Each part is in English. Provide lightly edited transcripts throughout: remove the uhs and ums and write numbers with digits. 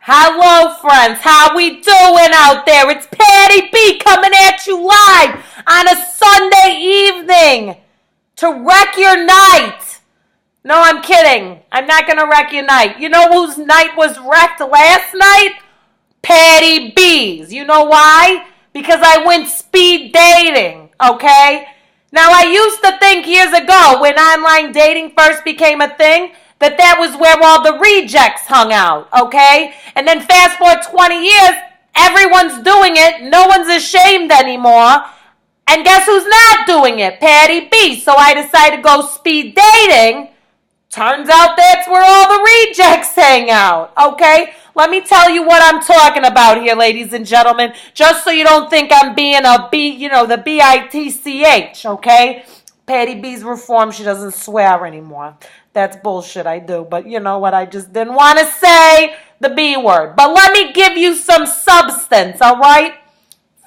Hello, friends. How we doing out there? It's Patty B coming at you live on a Sunday evening to wreck your night. No, I'm kidding. I'm not going to wreck your night. You know whose night was wrecked last night? Patty B's. You know why? Because I went speed dating, okay? Now, I used to think years ago when online dating first became a thing that was where all the rejects hung out, okay? And then fast forward 20 years, everyone's doing it. No one's ashamed anymore. And guess who's not doing it? Patty B. So I decided to go speed dating. Turns out that's where all the rejects hang out, okay? Let me tell you what I'm talking about here, ladies and gentlemen, just so you don't think I'm being a B, the B-I-T-C-H, okay? Patty B's reformed. She doesn't swear anymore. That's bullshit, I do. But you know what? I just didn't want to say the B word. But let me give you some substance, all right?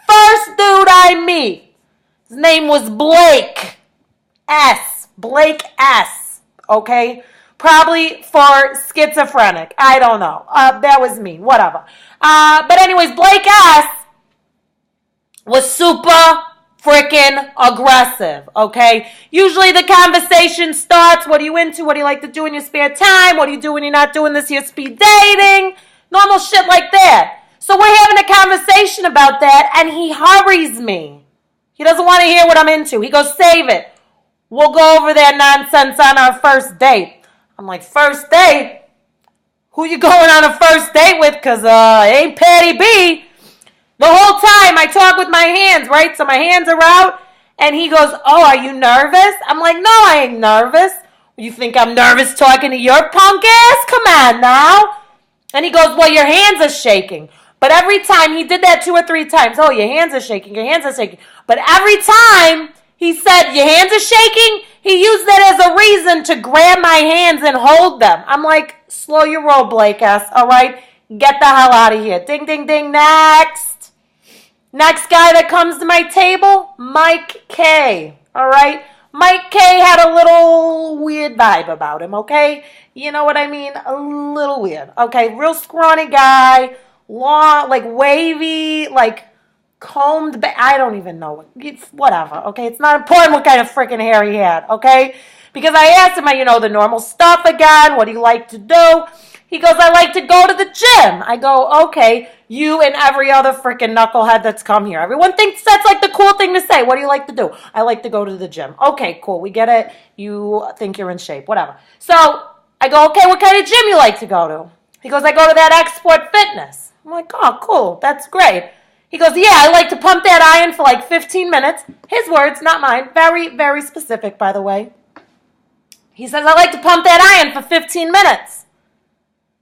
First dude I meet, his name was Blake S. Blake S. Okay? Probably for schizophrenic. I don't know. That was me. Whatever. But anyways, Blake S. was super freaking aggressive, okay? Usually the conversation starts, what are you into? What do you like to do in your spare time? What do you do when you're not doing this here speed dating? Normal shit like that. So we're having a conversation about that, and he hurries me. He doesn't want to hear what I'm into. He goes, save it. We'll go over that nonsense on our first date. I'm like, first date? Who you going on a first date with? Because it ain't Patty B. The whole time I talk with my hands, right? So my hands are out, and he goes, oh, are you nervous? I'm like, no, I ain't nervous. You think I'm nervous talking to your punk ass? Come on now. And he goes, well, your hands are shaking. But every time, he did that 2 or 3 times. Oh, your hands are shaking, your hands are shaking. But every time he said, your hands are shaking, he used that as a reason to grab my hands and hold them. I'm like, slow your roll, Blake S., all right? Get the hell out of here. Ding, ding, ding, next. Next guy that comes to my table, Mike K. All right? Mike K had a little weird vibe about him, okay? You know what I mean? A little weird. Okay, real scrawny guy, long, like wavy, like combed back. I don't even know. It's whatever, okay? It's not important what kind of freaking hair he had, okay? Because I asked him, the normal stuff again. What do you like to do? He goes, I like to go to the gym. I go, okay, you and every other freaking knucklehead that's come here. Everyone thinks that's like the cool thing to say. What do you like to do? I like to go to the gym. Okay, cool. We get it. You think you're in shape. Whatever. So I go, okay, what kind of gym you like to go to? He goes, I go to that Export Fitness. I'm like, oh, cool. That's great. He goes, yeah, I like to pump that iron for like 15 minutes. His words, not mine. Very, very specific, by the way. He says, I like to pump that iron for 15 minutes.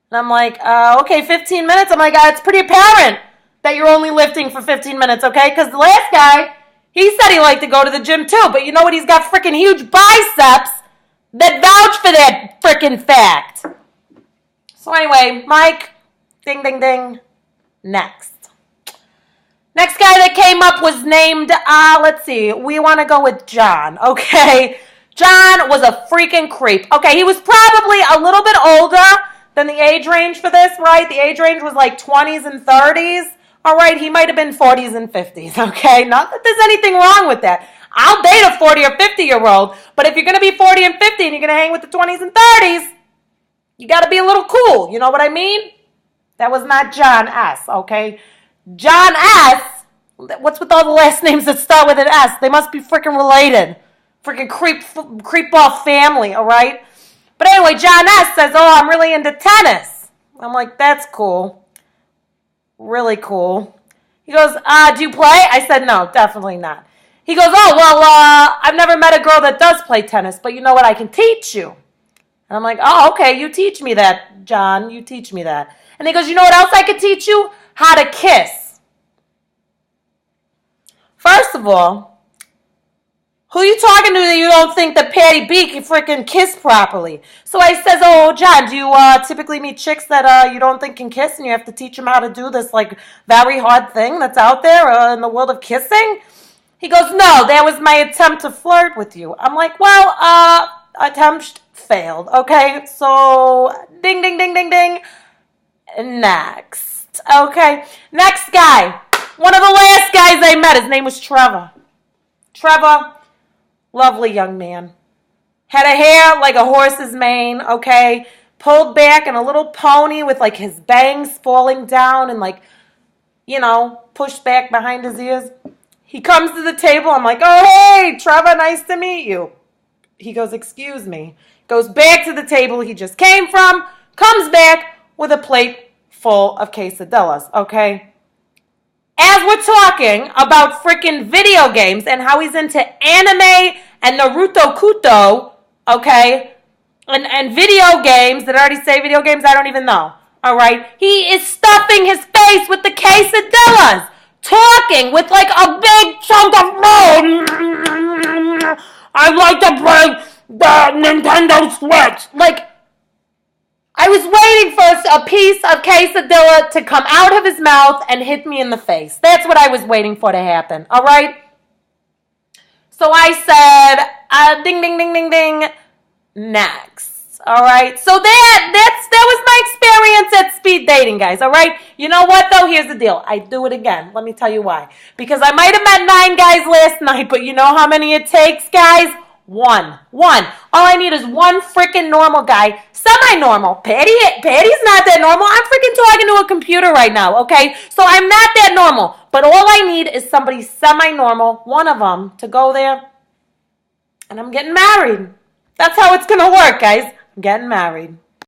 And I'm like, okay, 15 minutes? I'm like, it's pretty apparent that you're only lifting for 15 minutes, okay? Because the last guy, he said he liked to go to the gym too, but you know what? He's got freaking huge biceps that vouch for that freaking fact. So anyway, Mike, ding, ding, ding, next. Next guy that came up was named, let's see, we want to go with John, okay? John was a freaking creep. Okay, he was probably a little bit older than the age range for this, right? The age range was like 20s and 30s. All right, he might have been 40s and 50s, okay? Not that there's anything wrong with that. I'll date a 40 or 50-year-old, but if you're going to be 40 and 50 and you're going to hang with the 20s and 30s, you got to be a little cool. You know what I mean? That was not John S., okay? John S., what's with all the last names that start with an S? They must be freaking related. Freaking creep off family, all right? But anyway, John S. says, oh, I'm really into tennis. I'm like, that's cool. Really cool. He goes, do you play? I said, no, definitely not. He goes, oh, well, I've never met a girl that does play tennis, but you know what? I can teach you. And I'm like, oh, okay, you teach me that, John. You teach me that. And he goes, you know what else I could teach you? How to kiss. First of all, who are you talking to that you don't think that Patty B can freaking kiss properly? So I says, oh, John, do you typically meet chicks that you don't think can kiss and you have to teach them how to do this like very hard thing that's out there in the world of kissing? He goes, no, that was my attempt to flirt with you. I'm like, well, attempt failed, okay? So ding, ding, ding, ding, ding. Next. Okay. Next guy. One of the last guys I met. His name was Trevor. Trevor, lovely young man. Had a hair like a horse's mane, okay? Pulled back in a little pony with like his bangs falling down and like, pushed back behind his ears. He comes to the table. I'm like, oh, hey, Trevor, nice to meet you. He goes, excuse me. Goes back to the table he just came from, comes back with a plate full of quesadillas, okay? As we're talking about freaking video games and how he's into anime and Naruto Kuto, okay? And video games, did I already say video games? I don't even know, all right? He is stuffing his face with the quesadillas, talking with like a big chunk of I'd like to play the Nintendo Switch. Like, I was waiting for a piece of quesadilla to come out of his mouth and hit me in the face. That's what I was waiting for to happen, all right? So I said, ding, ding, ding, ding, ding, next, all right? So that was my experience at speed dating, guys, all right? You know what, though? Here's the deal. I do it again. Let me tell you why. Because I might have met 9 guys last night, but you know how many it takes, guys? One. All I need is one freaking normal guy. Semi-normal. Patty's not that normal. I'm freaking talking to a computer right now, okay? So I'm not that normal. But all I need is somebody semi-normal, one of them, to go there. And I'm getting married. That's how it's going to work, guys. I'm getting married.